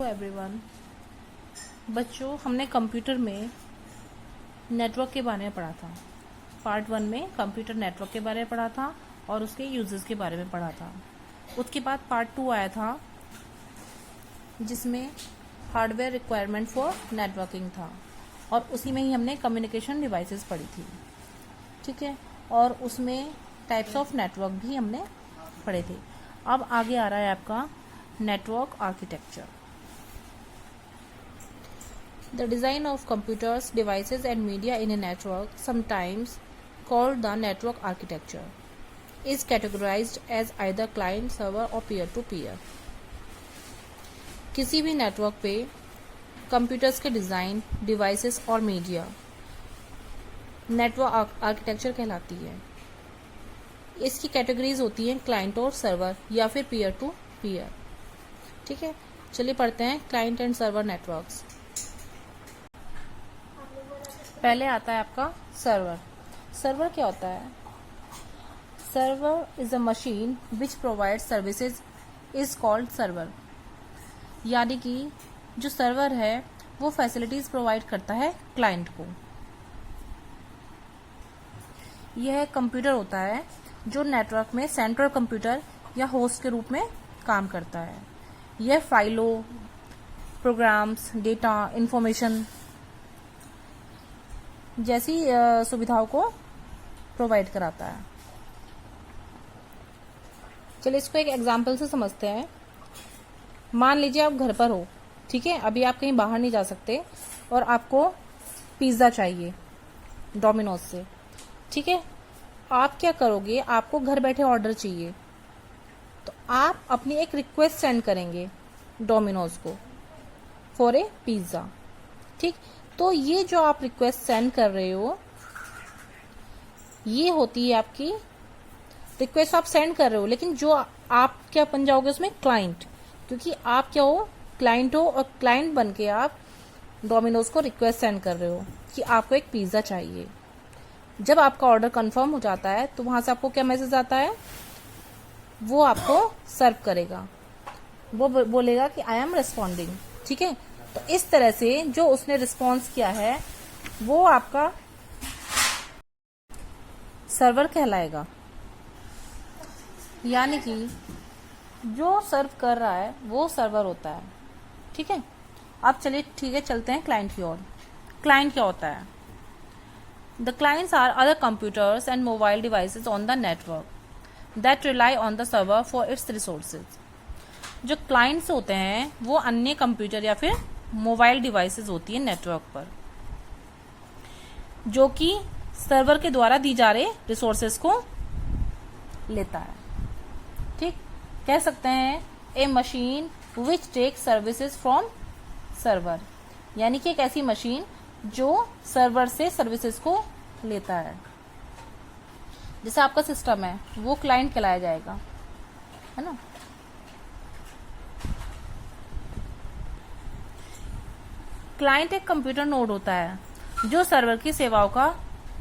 Everyone, बच्चों हमने computer में नेटवर्क के बारे में पढ़ा था। पार्ट 1 में कंप्यूटर नेटवर्क के बारे में पढ़ा था और उसके यूजेस के बारे में पढ़ा था। उसके बाद पार्ट 2 आया था जिसमें हार्डवेयर रिक्वायरमेंट फॉर नेटवर्किंग था और उसी में ही हमने कम्युनिकेशन डिवाइसेस पढ़ी थी, ठीक है। और उसमें टाइप्स ऑफ नेटवर्क भी हमने पढ़े थे। अब आगे आ रहा है आपका network architecture. The design of computers, devices and media in a network, sometimes called the network architecture, is categorized as either client server or peer-to-peer. किसी भी नेटवर्क पे कंप्यूटर्स के डिज़ाइन, डिवाइसेस और मीडिया नेटवर्क आर्किटेक्चर कहलाती है। इसकी categories होती हैं क्लाइंट और सर्वर या फिर पीयर टू पीयर, ठीक है। चलिए पढ़ते हैं क्लाइंट एंड सर्वर नेटवर्क्स। पहले आता है आपका सर्वर। सर्वर क्या होता है? Server is a machine which provide services is called server. यानी कि जो सर्वर है वो फैसिलिटीज प्रोवाइड करता है क्लाइंट को। यह कंप्यूटर होता है जो नेटवर्क में सेंट्रल कंप्यूटर या होस्ट के रूप में काम करता है। यह फाइलों, प्रोग्राम्स, डेटा, इंफॉर्मेशन जैसी सुविधाओं को प्रोवाइड कराता है। चलिए इसको एक एग्जांपल से समझते हैं। मान लीजिए आप घर पर हो, ठीक है, अभी आप कहीं बाहर नहीं जा सकते और आपको पिज्ज़ा चाहिए डोमिनोज से, ठीक है। आप क्या करोगे? आपको घर बैठे ऑर्डर चाहिए, तो आप अपनी एक रिक्वेस्ट सेंड करेंगे डोमिनोज को फॉर ए पिज्ज़ा, ठीक। तो ये जो आप रिक्वेस्ट सेंड कर रहे हो, ये होती है आपकी रिक्वेस्ट। आप सेंड कर रहे हो, लेकिन जो आप क्या बन जाओगे उसमें? क्लाइंट, क्योंकि आप क्या हो? क्लाइंट हो, और क्लाइंट बन के आप डोमिनोज को रिक्वेस्ट सेंड कर रहे हो कि आपको एक पिज्ज़ा चाहिए। जब आपका ऑर्डर कंफर्म हो जाता है तो वहां से आपको क्या मैसेज आता है? वो आपको सर्व करेगा, वो बोलेगा कि आई एम रिस्पॉन्डिंग, ठीक है। तो इस तरह से जो उसने रिस्पॉन्स किया है वो आपका सर्वर कहलाएगा। यानी कि जो सर्व कर रहा है वो सर्वर होता है, ठीक है। अब चलिए ठीक है, चलते हैं क्लाइंट की ओर। क्लाइंट क्या होता है? The clients are other computers and mobile devices on the network that rely on the server for its resources. जो क्लाइंट्स होते हैं वो अन्य कंप्यूटर या फिर मोबाइल डिवाइसेस होती है नेटवर्क पर, जो कि सर्वर के द्वारा दी जा रहे रिसोर्सेज को लेता है, ठीक। कह सकते हैं a machine which take services from server, यानी कि एक ऐसी मशीन जो सर्वर से सर्विसेज को लेता है। जैसे आपका सिस्टम है वो क्लाइंट कहलाया जाएगा, है ना। क्लाइंट एक कंप्यूटर नोड होता है जो सर्वर की सेवाओं का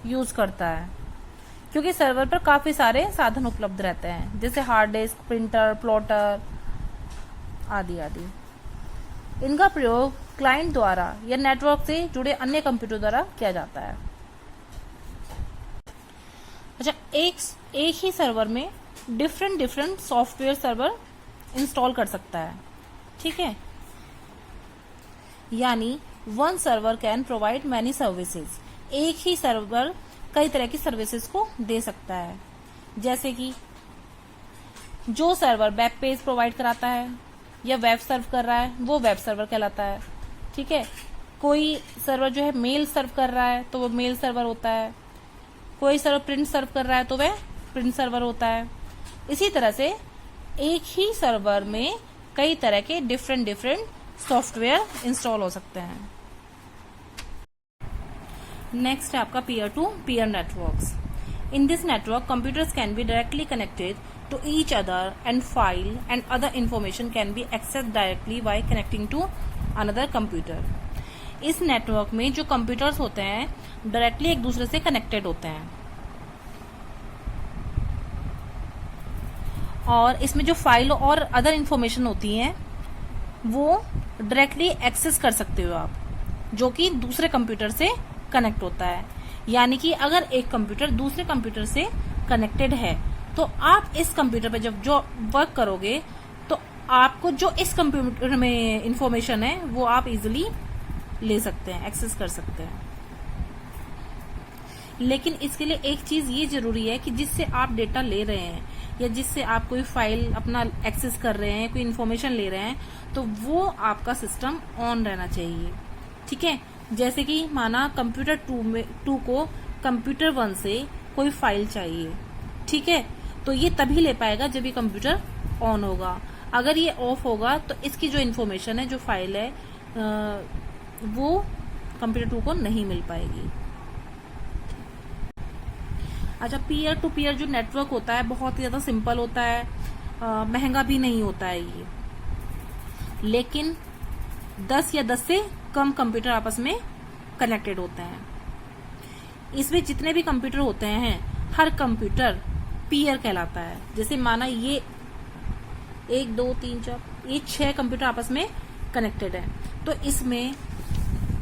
यूज करता है, क्योंकि सर्वर पर काफी सारे साधन उपलब्ध रहते हैं, जैसे हार्ड डिस्क, प्रिंटर, प्लॉटर आदि आदि। इनका प्रयोग क्लाइंट द्वारा या नेटवर्क से जुड़े अन्य कंप्यूटर द्वारा किया जाता है। अच्छा, एक ही सर्वर में डिफरेंट सॉफ्टवेयर सर्वर इंस्टॉल कर सकता है, ठीक है। यानी one server can provide many services. एक ही सर्वर कई तरह की सर्विसेज को दे सकता है। जैसे कि जो सर्वर वेब पेज प्रोवाइड कराता है या वेब सर्व कर रहा है वो वेब सर्वर कहलाता है, ठीक है। कोई सर्वर जो है मेल सर्व कर रहा है तो वो मेल सर्वर होता है। कोई सर्वर प्रिंट सर्व कर रहा है तो वह प्रिंट सर्वर होता है। इसी तरह से एक ही सर्वर में कई तरह के डिफरेंट सॉफ्टवेयर इंस्टॉल हो सकते हैं। नेक्स्ट है आपका peer to peer networks. In this network computers can be directly connected to each other and file and other information can be access directly by connecting to another computer. इस network में जो computers होते हैं directly एक दूसरे से connected होते हैं और इसमें जो फाइल और अदर इंफॉर्मेशन होती हैं वो डायरेक्टली एक्सेस कर सकते हो आप, जो कि दूसरे कंप्यूटर से कनेक्ट होता है। यानी कि अगर एक कंप्यूटर दूसरे कंप्यूटर से कनेक्टेड है तो आप इस कंप्यूटर पे जब जो वर्क करोगे तो आपको जो इस कंप्यूटर में इंफॉर्मेशन है वो आप इजिली ले सकते हैं, एक्सेस कर सकते हैं। लेकिन इसके लिए एक चीज ये जरूरी है कि जिससे आप डेटा ले रहे हैं या जिससे आप कोई फाइल अपना एक्सेस कर रहे हैं, कोई इन्फॉर्मेशन ले रहे हैं, तो वो आपका सिस्टम ऑन रहना चाहिए। ठीक है, जैसे कि माना कंप्यूटर 2 को कंप्यूटर 1 से कोई फाइल चाहिए, ठीक है, तो ये तभी ले पाएगा जब ये कंप्यूटर ऑन होगा। अगर ये ऑफ होगा तो इसकी जो इन्फॉर्मेशन है, जो फाइल है, वो कंप्यूटर 2 को नहीं मिल पाएगी। अच्छा, पीयर टू पीयर जो नेटवर्क होता है बहुत ही ज्यादा सिंपल होता है, महंगा भी नहीं होता है ये, लेकिन 10 या 10 से कम कंप्यूटर आपस में कनेक्टेड होते हैं। इसमें जितने भी कंप्यूटर होते हैं हर कंप्यूटर पीयर कहलाता है। जैसे माना ये 1 2 3 4 ये 6 कंप्यूटर आपस में कनेक्टेड है, तो इसमें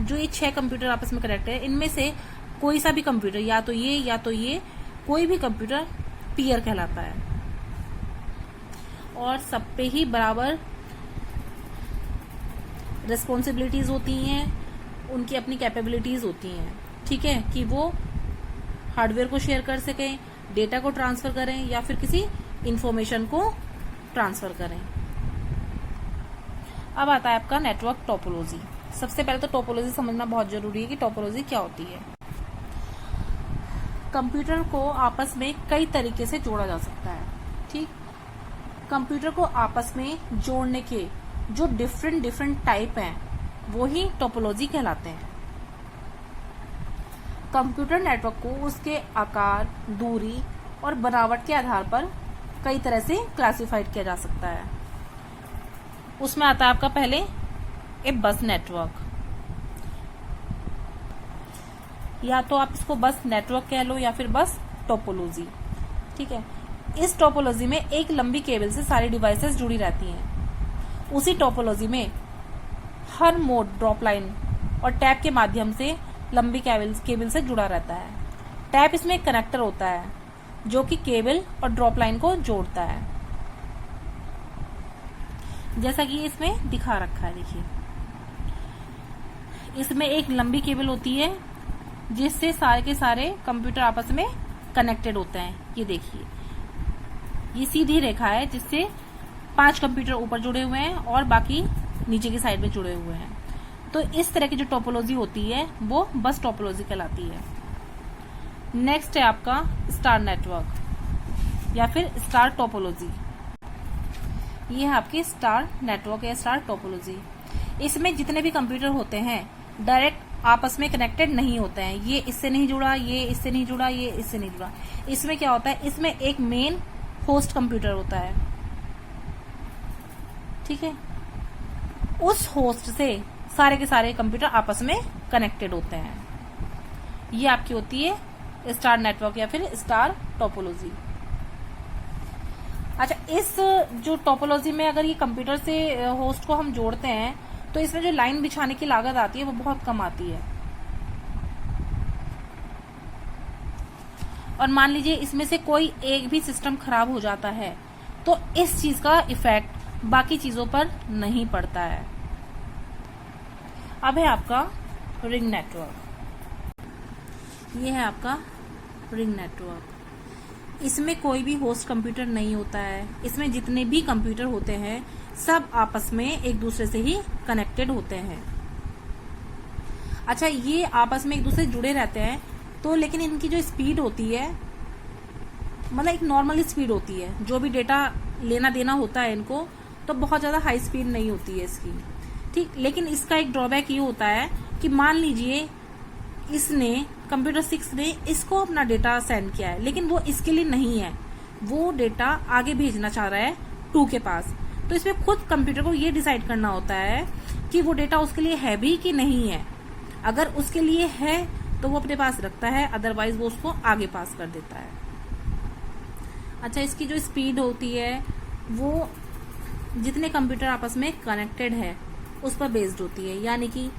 जो ये 6 कंप्यूटर आपस में कनेक्टेड है, इनमें से कोई सा भी कंप्यूटर, या तो ये कोई भी कंप्यूटर पीयर कहलाता है। और सब पे ही बराबर रिस्पॉन्सिबिलिटीज होती हैं, उनकी अपनी कैपेबिलिटीज होती हैं। ठीक है, कि वो हार्डवेयर को शेयर कर सकें, डेटा को ट्रांसफर करें या फिर किसी इंफॉर्मेशन को ट्रांसफर करें। अब आता है आपका नेटवर्क टोपोलॉजी। सबसे पहले तो टोपोलॉजी समझना बहुत जरूरी है कि टोपोलॉजी क्या होती है। कंप्यूटर को आपस में कई तरीके से जोड़ा जा सकता है। ठीक, कंप्यूटर को आपस में जोड़ने के जो डिफरेंट टाइप हैं वो ही टोपोलॉजी कहलाते हैं। कंप्यूटर नेटवर्क को उसके आकार, दूरी और बनावट के आधार पर कई तरह से क्लासिफाइड किया जा सकता है। उसमें आता है आपका पहले बस नेटवर्क, या तो आप इसको बस नेटवर्क कह लो या फिर बस टोपोलॉजी। ठीक है, इस टोपोलॉजी में एक लंबी केबल से सारी डिवाइसेस जुड़ी रहती हैं। उसी टोपोलॉजी में हर मोड ड्रॉप लाइन और टैप के माध्यम से लंबी केबल से जुड़ा रहता है। टैप इसमें एक कनेक्टर होता है जो कि केबल और ड्रॉप लाइन को जोड़ता है, जैसा कि इसमें दिखा रखा है। देखिए, इसमें एक लंबी केबल होती है जिससे सारे के सारे कंप्यूटर आपस में कनेक्टेड होते हैं। ये देखिए, ये सीधी रेखा है जिससे 5 कंप्यूटर ऊपर जुड़े हुए हैं और बाकी नीचे की साइड में जुड़े हुए हैं। तो इस तरह की जो टोपोलॉजी होती है वो बस टोपोलॉजी कहलाती है। नेक्स्ट है आपका स्टार नेटवर्क या फिर स्टार टोपोलॉजी। ये है आपकी स्टार नेटवर्क या स्टार टोपोलॉजी। इसमें जितने भी कंप्यूटर होते हैं डायरेक्ट आपस में कनेक्टेड नहीं होते हैं। ये इससे नहीं जुड़ा, ये इससे नहीं जुड़ा, ये इससे नहीं जुड़ा। इसमें क्या होता है, इसमें एक मेन होस्ट कंप्यूटर होता है। ठीक है, उस होस्ट से सारे के सारे कंप्यूटर आपस में कनेक्टेड होते हैं। ये आपकी होती है स्टार नेटवर्क या फिर स्टार टोपोलॉजी। अच्छा, इस जो टोपोलॉजी में अगर ये कंप्यूटर से होस्ट को हम जोड़ते हैं तो इसमें जो लाइन बिछाने की लागत आती है वो बहुत कम आती है। और मान लीजिए इसमें से कोई एक भी सिस्टम खराब हो जाता है तो इस चीज का इफेक्ट बाकी चीजों पर नहीं पड़ता है। अब है आपका रिंग नेटवर्क। ये है आपका रिंग नेटवर्क। इसमें कोई भी होस्ट कंप्यूटर नहीं होता है। इसमें जितने भी कंप्यूटर होते हैं सब आपस में एक दूसरे से ही कनेक्टेड होते हैं। अच्छा, ये आपस में एक दूसरे से जुड़े रहते हैं तो लेकिन इनकी जो स्पीड होती है, मतलब एक नॉर्मल स्पीड होती है। जो भी डेटा लेना देना होता है इनको, तो बहुत ज्यादा हाई स्पीड नहीं होती है इसकी। ठीक, लेकिन इसका एक ड्रॉबैक ये होता है कि मान लीजिए इसने कंप्यूटर 6 ने इसको अपना डेटा सेंड किया है, लेकिन वो इसके लिए नहीं है, वो डेटा आगे भेजना चाह रहा है 2 के पास। तो इसमें खुद कंप्यूटर को ये डिसाइड करना होता है कि वो डेटा उसके लिए है भी कि नहीं है। अगर उसके लिए है तो वो अपने पास रखता है, अदरवाइज वो उसको आगे पास कर देता है। अच्छा, इसकी जो स्पीड होती है वो जितने कंप्यूटर आपस में कनेक्टेड है उस पर बेस्ड होती है। यानी कि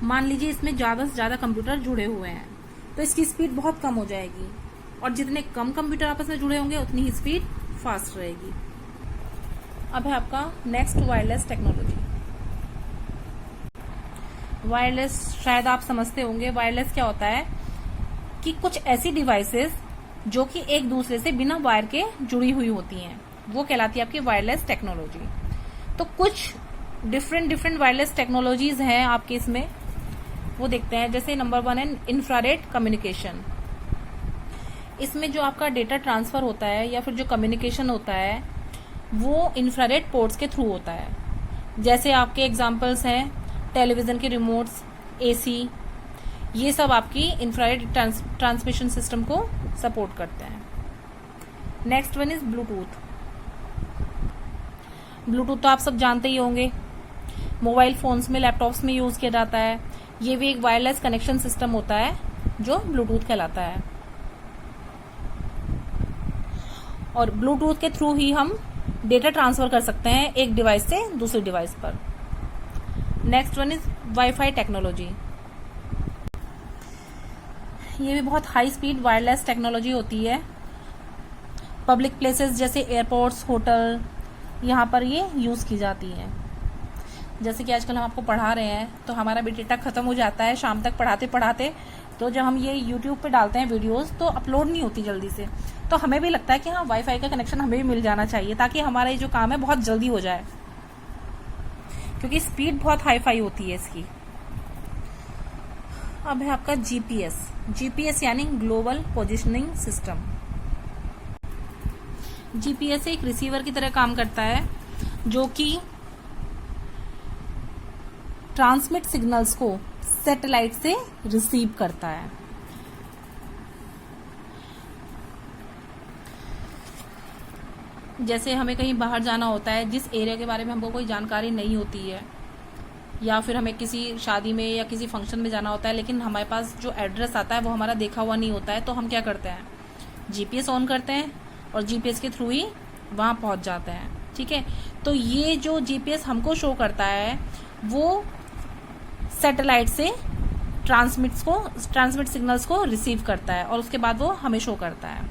मान लीजिए इसमें ज्यादा से ज्यादा कंप्यूटर जुड़े हुए हैं तो इसकी स्पीड बहुत कम हो जाएगी, और जितने कम कंप्यूटर आपस में जुड़े होंगे उतनी ही स्पीड फास्ट रहेगी। अब है आपका नेक्स्ट वायरलेस टेक्नोलॉजी। वायरलेस शायद आप समझते होंगे वायरलेस क्या होता है कि कुछ ऐसी डिवाइसेस जो कि एक दूसरे से बिना वायर के जुड़ी हुई होती हैं, वो कहलाती है आपकी वायरलेस टेक्नोलॉजी। तो कुछ डिफरेंट वायरलेस टेक्नोलॉजीज हैं आपके इसमें, वो देखते हैं। जैसे नंबर 1 है इंफ्रारेड कम्युनिकेशन। इसमें जो आपका डेटा ट्रांसफर होता है या फिर जो कम्युनिकेशन होता है वो इंफ्रारेड पोर्ट्स के थ्रू होता है। जैसे आपके एग्जांपल्स हैं टेलीविजन के रिमोट्स, एसी, ये सब आपकी इंफ्रारेड ट्रांसमिशन सिस्टम को सपोर्ट करते हैं। Next one is Bluetooth. Bluetooth तो आप सब जानते ही होंगे, मोबाइल फोन्स में, लैपटॉप्स में यूज किया जाता है। ये भी एक वायरलेस कनेक्शन सिस्टम होता है जो ब्लूटूथ कहलाता है, और ब्लूटूथ के थ्रू ही हम डेटा ट्रांसफर कर सकते हैं एक डिवाइस से दूसरी डिवाइस पर। Next one is wifi technology. ये भी बहुत हाई स्पीड वायरलेस टेक्नोलॉजी होती है। पब्लिक प्लेसेस जैसे एयरपोर्ट्स, होटल, यहाँ पर ये यूज की जाती है। जैसे कि आजकल हम आपको पढ़ा रहे हैं तो हमारा भी डेटा खत्म हो जाता है शाम तक पढ़ाते पढ़ाते, तो जब हम ये यूट्यूब पे डालते हैं वीडियोस तो अपलोड नहीं होती जल्दी से, तो हमें भी लगता है कि हाँ वाईफाई का कनेक्शन हमें भी मिल जाना चाहिए ताकि हमारा ये जो काम है बहुत जल्दी हो जाए, क्योंकि स्पीड बहुत हाई फाई होती है इसकी। अब है आपका जीपीएस। जीपीएस यानी ग्लोबल पोजिशनिंग सिस्टम। जीपीएस एक रिसीवर की तरह काम करता है जो कि ट्रांसमिट सिग्नल्स को सैटेलाइट से रिसीव करता है। जैसे हमें कहीं बाहर जाना होता है, जिस एरिया के बारे में हमको कोई जानकारी नहीं होती है, या फिर हमें किसी शादी में या किसी फंक्शन में जाना होता है लेकिन हमारे पास जो एड्रेस आता है वो हमारा देखा हुआ नहीं होता है, तो हम क्या करते हैं, जीपीएस ऑन करते हैं और जीपीएस के थ्रू ही वहां पहुंच जाते हैं। ठीक है, तो ये जो जीपीएस हमको शो करता है वो सैटेलाइट से ट्रांसमिट सिग्नल्स को रिसीव करता है और उसके बाद वो हमें शो करता है।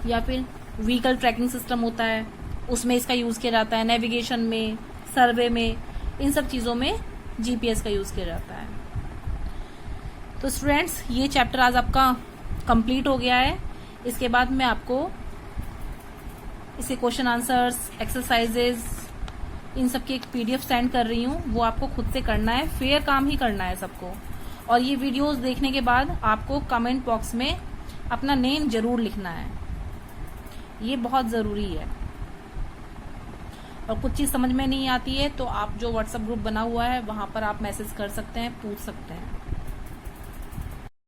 या फिर व्हीकल ट्रैकिंग सिस्टम होता है, उसमें इसका यूज किया जाता है। नेविगेशन में, सर्वे में, इन सब चीजों में जीपीएस का यूज किया जाता है। तो स्टूडेंट्स, ये चैप्टर आज आपका कंप्लीट हो गया है। इसके बाद मैं आपको इसके क्वेश्चन आंसर्स, एक्सरसाइजेज, इन सब की एक पीडीएफ सेंड कर रही हूँ, वो आपको खुद से करना है, फेयर काम ही करना है सबको। और ये वीडियोस देखने के बाद आपको कमेंट बॉक्स में अपना नेम जरूर लिखना है, ये बहुत जरूरी है। और कुछ चीज समझ में नहीं आती है तो आप जो व्हाट्सएप ग्रुप बना हुआ है वहां पर आप मैसेज कर सकते हैं, पूछ सकते हैं।